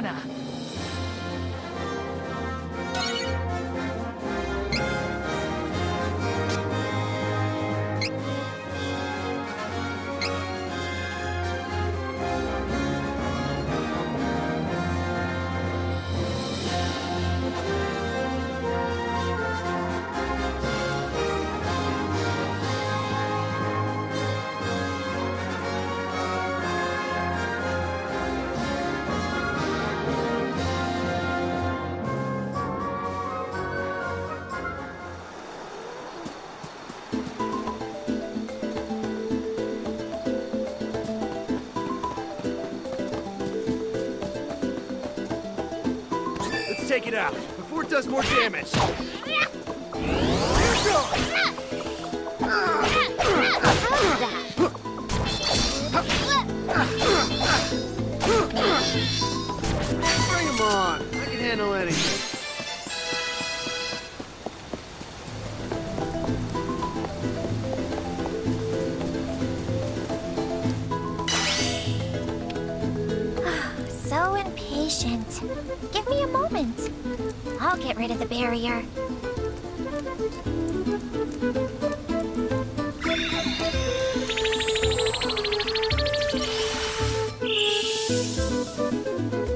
Anna. Let's take it out before it does more damage. Bring him on. I can handle anything. So impatient. Give me a moment. I'll get rid of the barrier.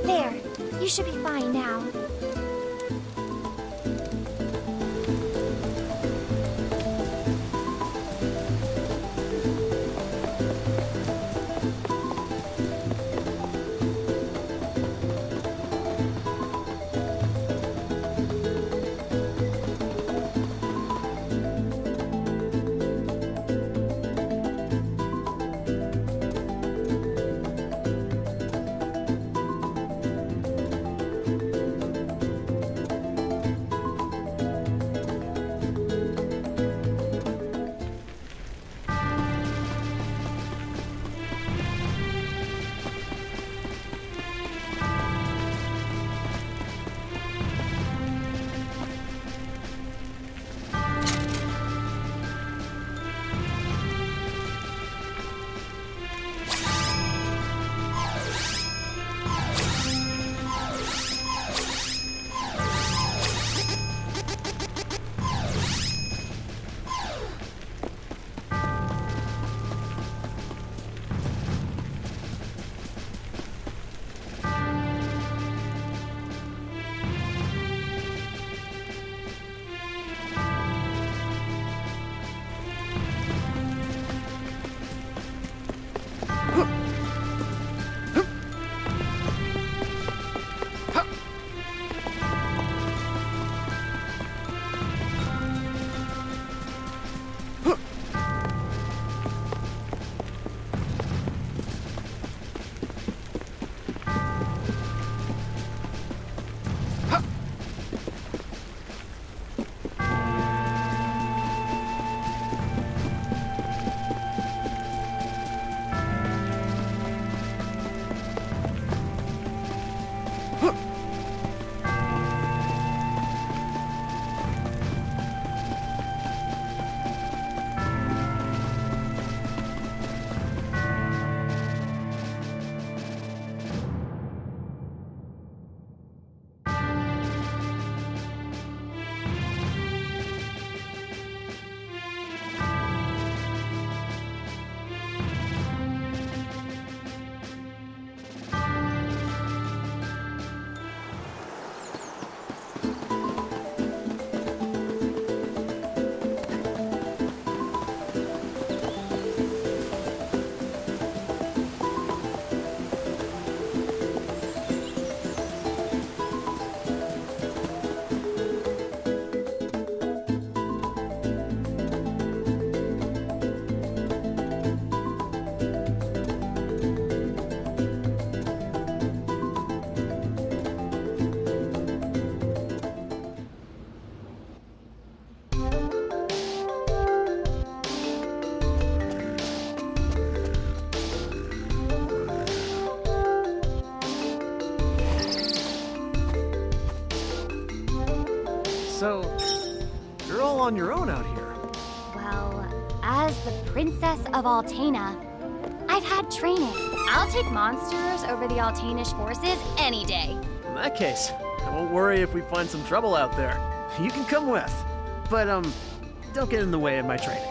There. You should be fine now. So, you're all on your own out here. Well, as the Princess of Altena, I've had training. I'll take monsters over the Altanish forces any day. In that case, I won't worry if we find some trouble out there. You can come with. But, don't get in the way of my training.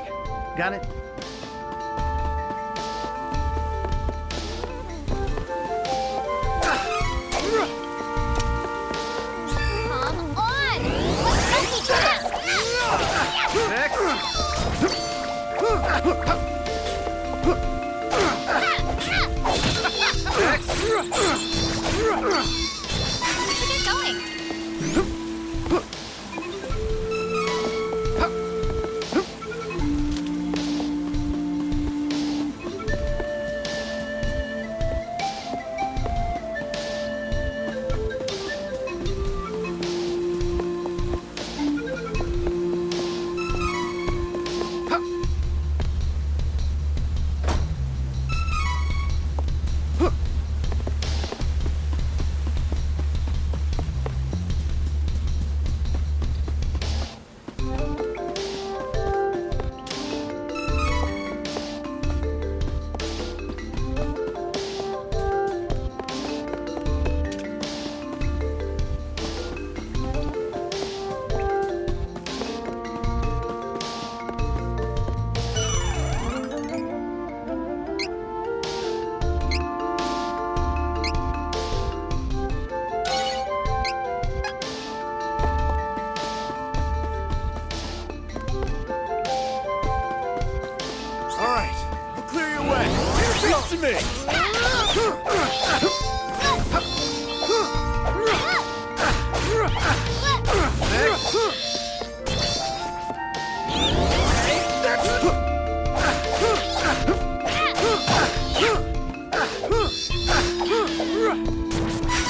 Got it? Come on! Let's go, Next! Get going! to me!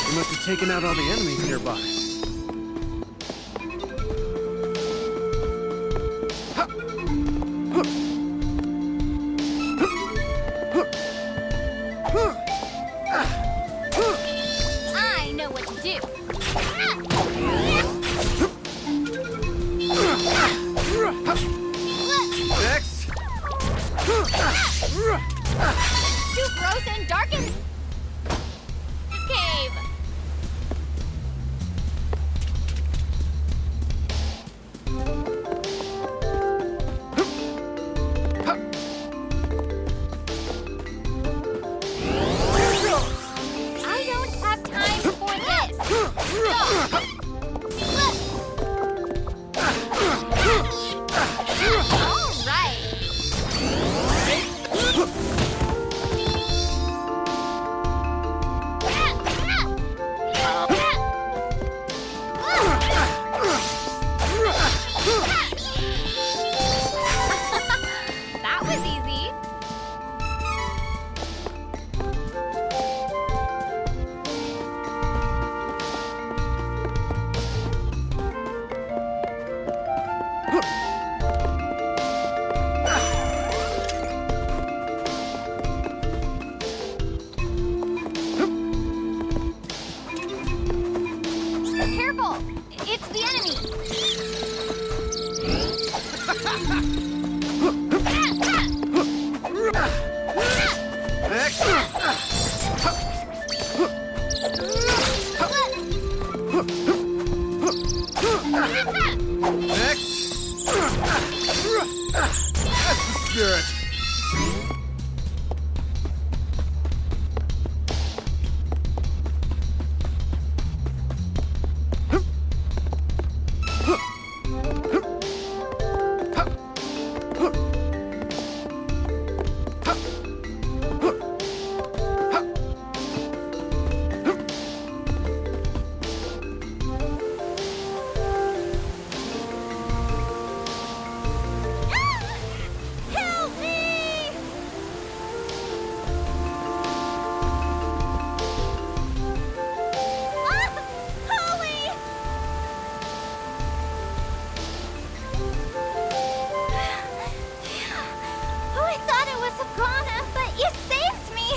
You must have taken out all the enemies nearby. I know what to do. Next! Too frozen, darkened. This cave. I don't have time for this. All right. That was easy. Careful! It's the enemy! Next! Next! That's the spirit! Help me! Ah! Holly! Oh, I thought it was Iguana, but you saved me!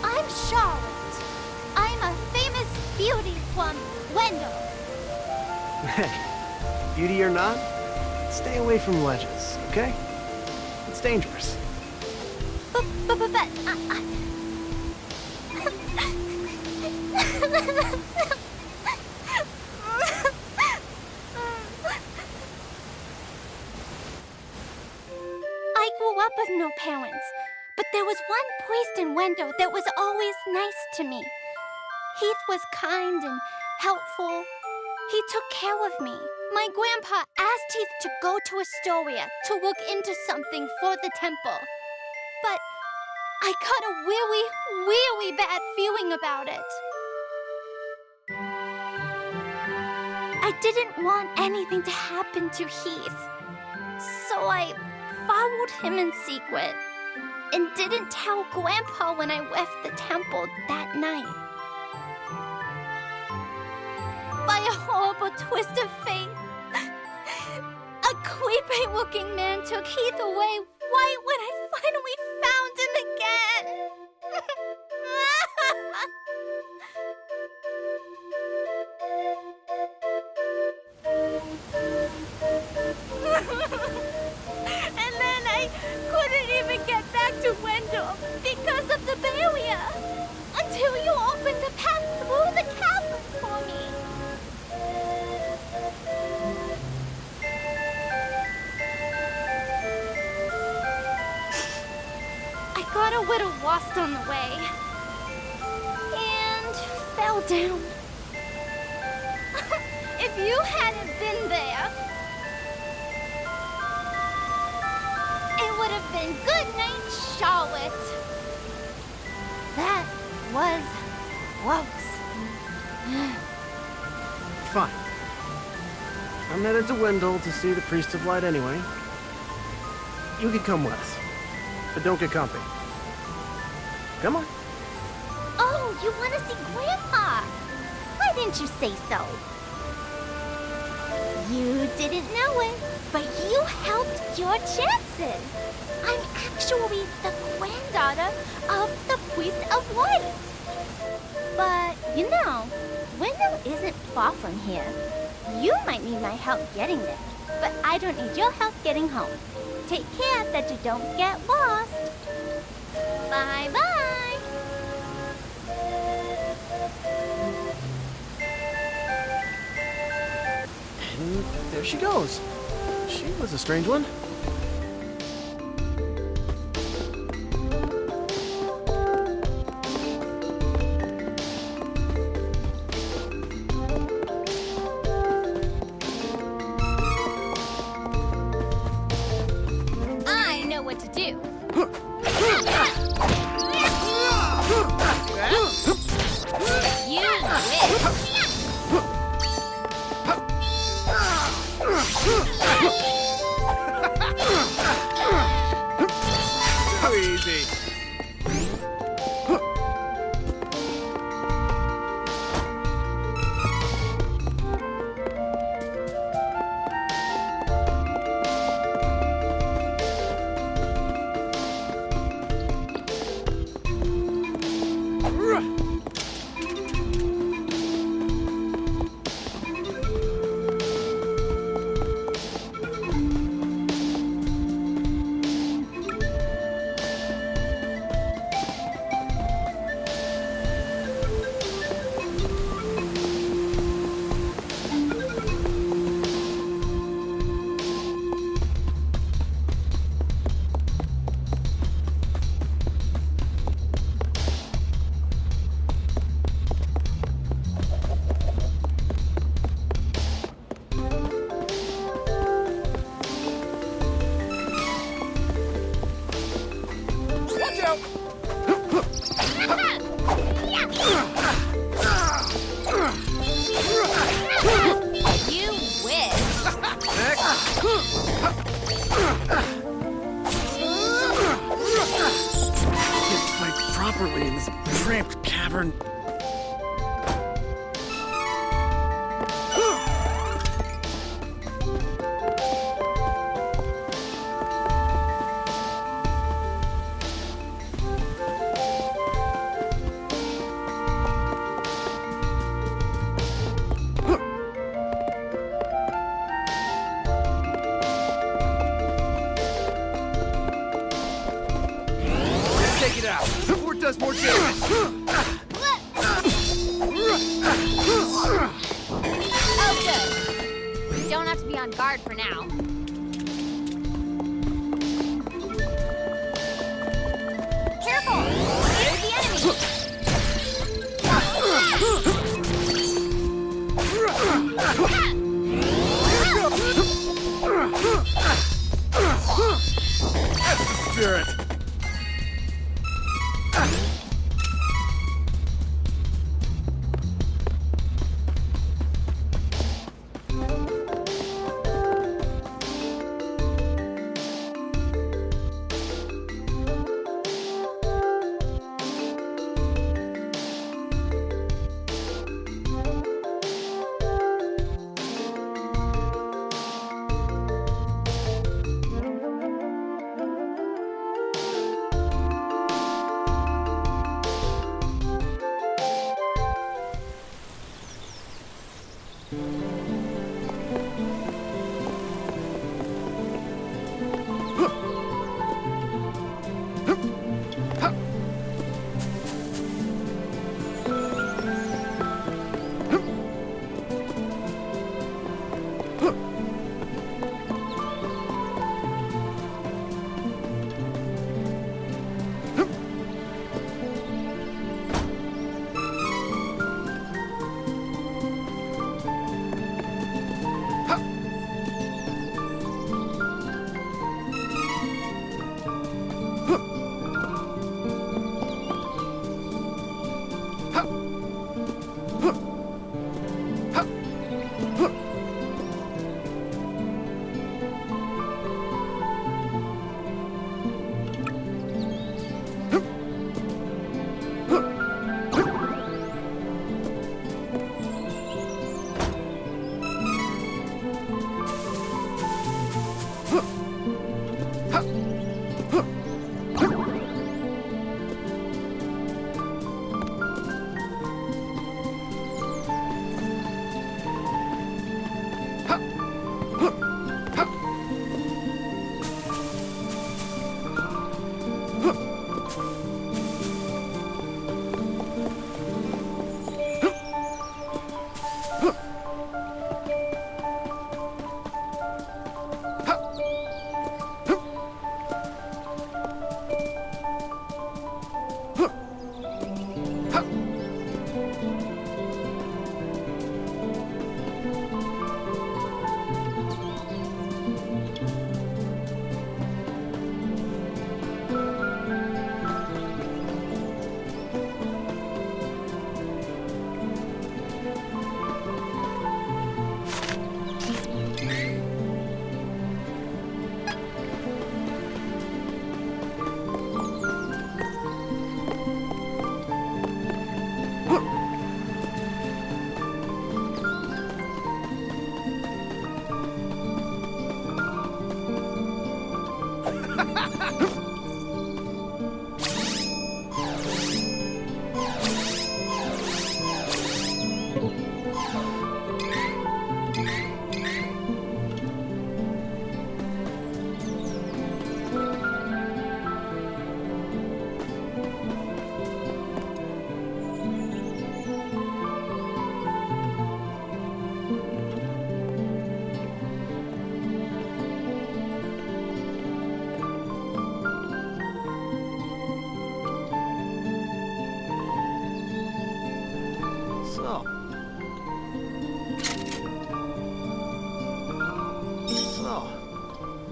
I'm Charlotte. I'm a famous beauty from Wendell. Hey, beauty or not, stay away from ledges, okay? It's dangerous. I grew up with no parents, but there was one priest in Wendo that was always nice to me. Heath was kind and helpful. He took care of me. My grandpa asked Heath to go to Astoria to look into something for the temple. But I got a really, really bad feeling about it. I didn't want anything to happen to Heath. So I followed him in secret and didn't tell Grandpa when I left the temple that night. By a horrible twist of fate, a creepy-looking man took Heath away right when I finally found him again. And then I couldn't even get back to Wendell because of the barrier until you opened a path through the chasm for me. I got a little lost on the way and fell down. If you hadn't been there, it would have been good night, Charlotte. That was close. Fine. I'm headed to Wendell to see the Priest of Light anyway. You can come with us, but don't get comfy. Come on. Oh, you want to see Grandpa? Why didn't you say so? You didn't know it, but you helped your chances. I'm actually the granddaughter of the Priest of Light. But, you know, Wendell isn't far from here. You might need my help getting there, but I don't need your help getting home. Take care that you don't get lost. Bye-bye. And there she goes. She was a strange one. I know what to do. You win. Too easy. You win. Can't fight properly in this cramped cavern. on guard for now. Careful! It's the enemy! That's the spirit!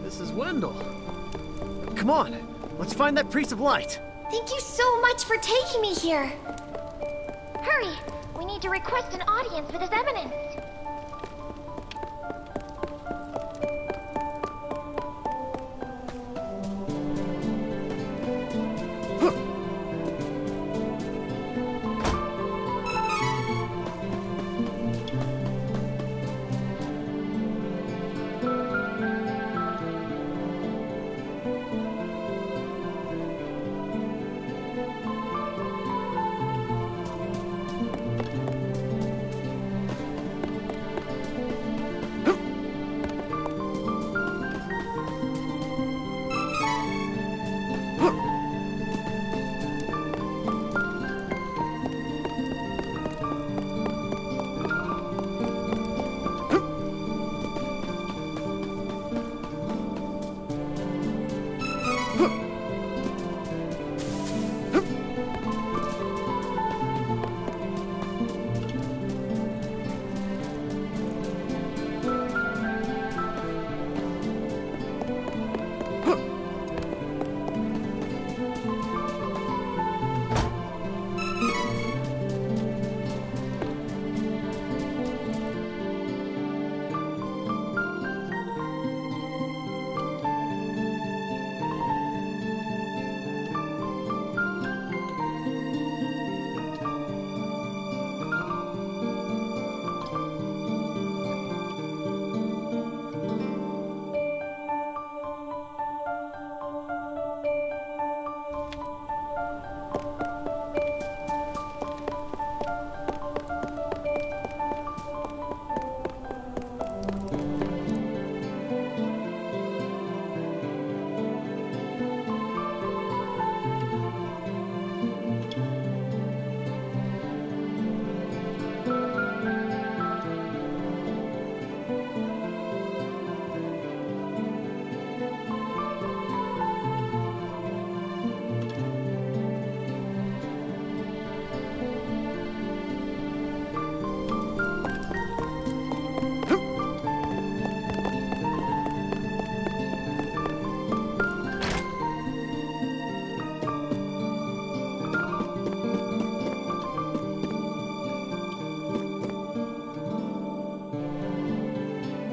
This is Wendell. Come on, let's find that Priest of Light. Thank you so much for taking me here. Hurry! We need to request an audience with His Eminence.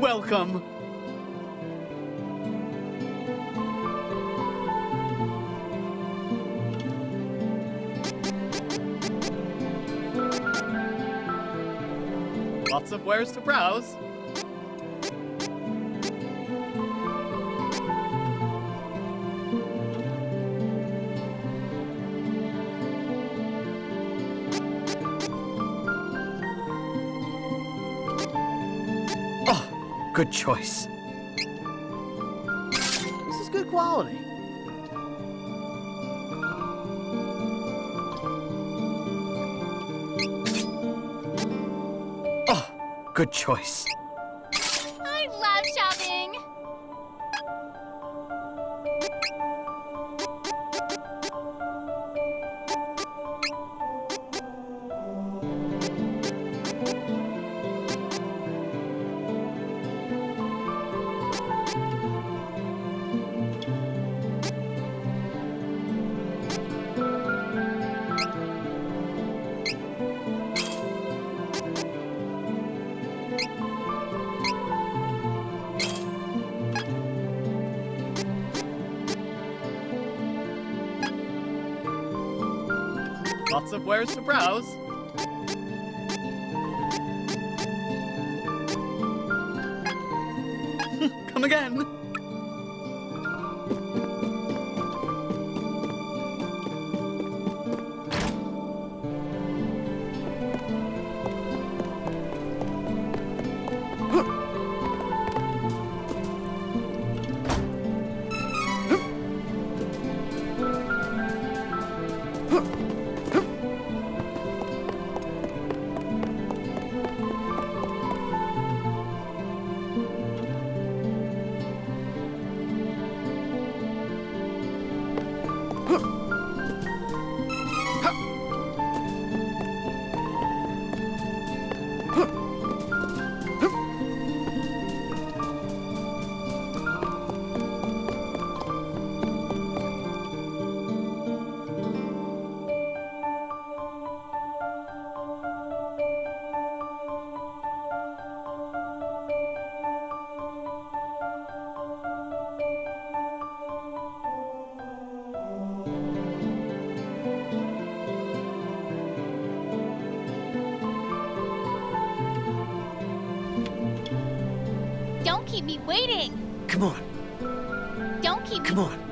welcome. Lots of wares to browse. Oh, good choice. This is good quality. Oh, good choice. I love shopping. Lots of wares to browse. Come again. Don't keep me waiting. Come on, Don't keep come me. on.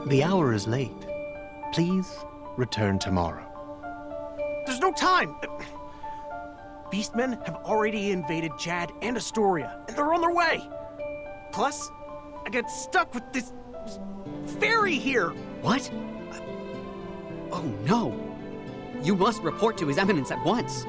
The hour is late. Please return tomorrow. There's no time! Beastmen have already invaded Jad and Astoria, and they're on their way! Plus, I got stuck with this fairy here! What? Oh no! You must report to His Eminence at once.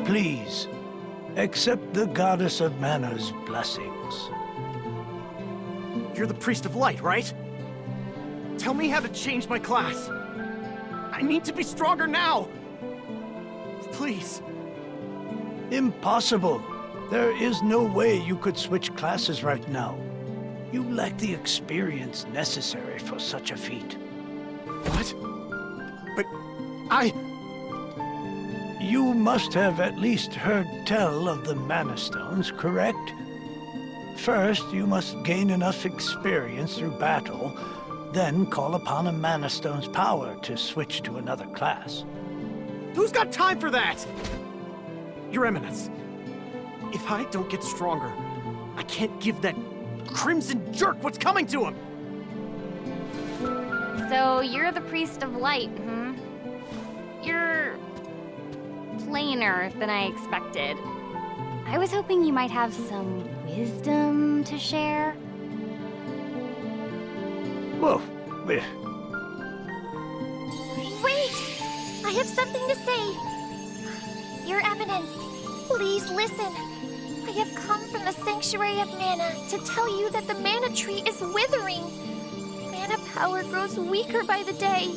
please, accept the Goddess of Mana's blessings. You're the Priest of Light, right? Tell me how to change my class. I need to be stronger now. Please. Impossible. There is no way you could switch classes right now. You lack the experience necessary for such a feat. What? But You must have at least heard tell of the Mana Stones, correct? First, you must gain enough experience through battle, then call upon a Mana Stone's power to switch to another class. Who's got time for that? Your Eminence, if I don't get stronger, I can't give that crimson jerk what's coming to him! So you're the Priest of Light, hmm? You're plainer than I expected. I was hoping you might have some wisdom to share. Whoa. Wait! I have something to say. Your Eminence, please listen. I have come from the Sanctuary of Mana to tell you that the Mana Tree is withering. Mana power grows weaker by the day.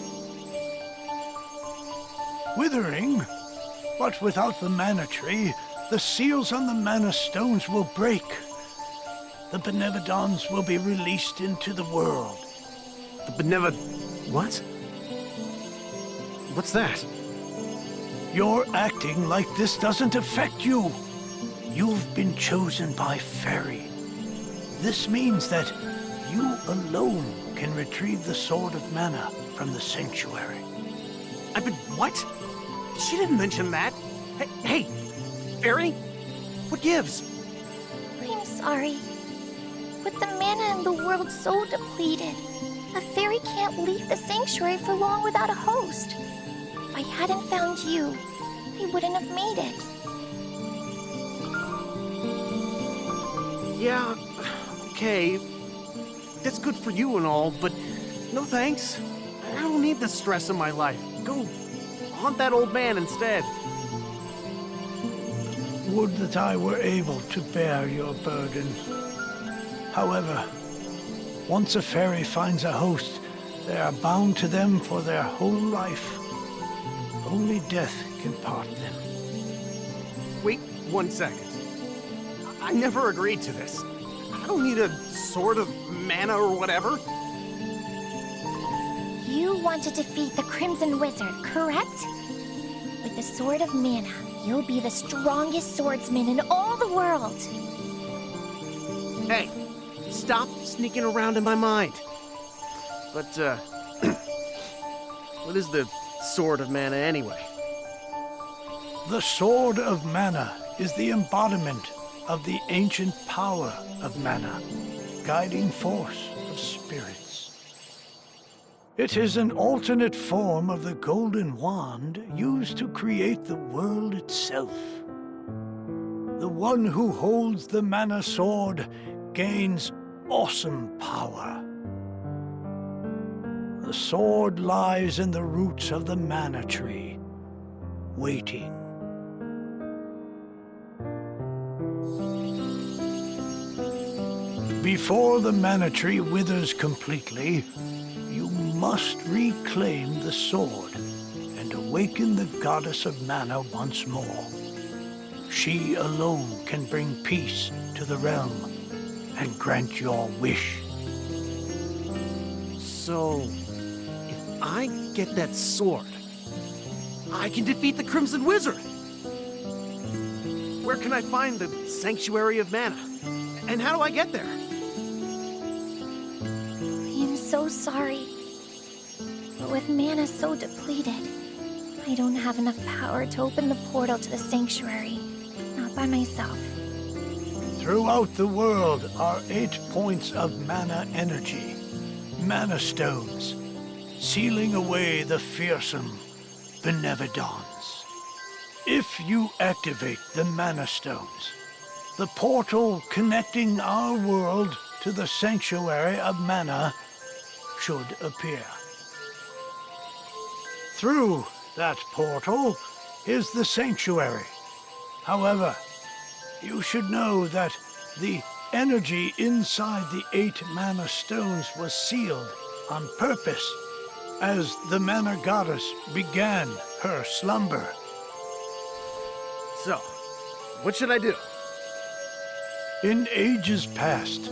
Withering? But without the Mana Tree, the seals on the Mana Stones will break. The Benevodons will be released into the world. The what? What's that? You're acting like this doesn't affect you. You've been chosen by Fairy. This means that you alone can retrieve the Sword of Mana from the Sanctuary. I've been what? She didn't mention that. Hey, Fairy? What gives? I'm sorry. With the mana in the world so depleted, a fairy can't leave the sanctuary for long without a host. If I hadn't found you, I wouldn't have made it. Yeah, okay. That's good for you and all, but no thanks. I don't need the stress in my life. Go haunt that old man instead. Would that I were able to bear your burden. However, once a fairy finds a host, they are bound to them for their whole life. Only death can part them. Wait 1 second. I never agreed to this. I don't need a sword of mana or whatever. You want to defeat the Crimson Wizard, correct? With the Sword of Mana, you'll be the strongest swordsman in all the world. Hey, stop sneaking around in my mind. But, what is the Sword of Mana anyway? The Sword of Mana is the embodiment of the ancient power of Mana, guiding force of spirits. It is an alternate form of the Golden Wand used to create the world itself. The one who holds the Mana Sword gains awesome power. The sword lies in the roots of the Mana Tree, waiting. Before the Mana Tree withers completely, you must reclaim the sword and awaken the Goddess of Mana once more. She alone can bring peace to the realm and grant your wish. So, if I get that sword, I can defeat the Crimson Wizard! Where can I find the Sanctuary of Mana? And how do I get there? I am so sorry. But with mana so depleted, I don't have enough power to open the portal to the sanctuary. Not by myself. Throughout the world are 8 points of mana energy, Mana Stones, sealing away the fearsome Benevodons. If you activate the Mana Stones, the portal connecting our world to the Sanctuary of Mana should appear. Through that portal is the Sanctuary, However, you should know that the energy inside the 8 mana stones was sealed on purpose as the mana goddess began her slumber. So, what should I do? In ages past,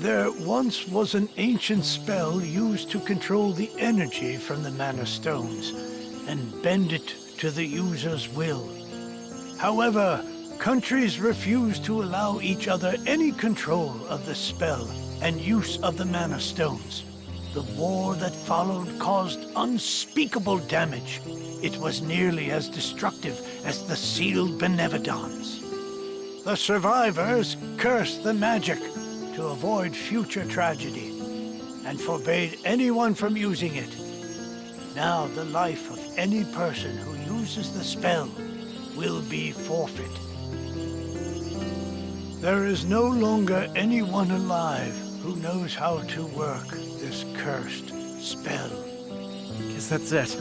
there once was an ancient spell used to control the energy from the mana stones and bend it to the user's will. However, countries refused to allow each other any control of the spell and use of the mana stones. The war that followed caused unspeakable damage. It was nearly as destructive as the sealed Benevodons. The survivors cursed the magic to avoid future tragedy and forbade anyone from using it. Now the life of any person who uses the spell will be forfeit. There is no longer anyone alive who knows how to work this cursed spell. Guess that's it.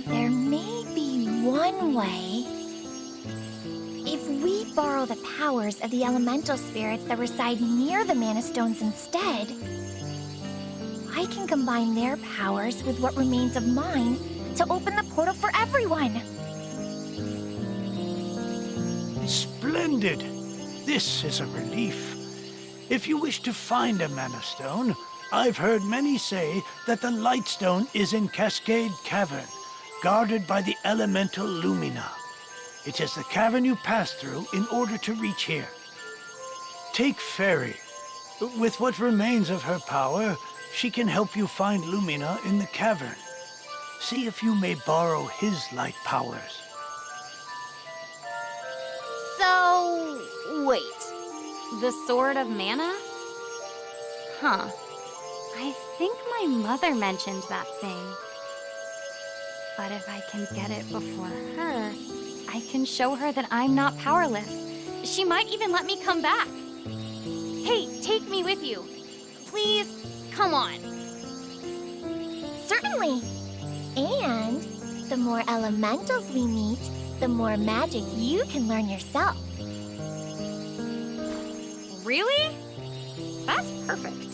There may be one way. If we borrow the powers of the elemental spirits that reside near the Mana Stones instead, I can combine their powers with what remains of mine to open the portal for everyone. Splendid! This is a relief. If you wish to find a Mana Stone, I've heard many say that the Light Stone is in Cascade Cavern, guarded by the elemental Lumina. It is the cavern you pass through in order to reach here. Take Fairy. With what remains of her power, she can help you find Lumina in the cavern. See if you may borrow his light powers. So, wait. The Sword of Mana? Huh. I think my mother mentioned that thing. But if I can get it before her, I can show her that I'm not powerless. She might even let me come back. Hey, take me with you. Please, come on. Certainly. And the more elementals we meet, the more magic you can learn yourself. Really? That's perfect.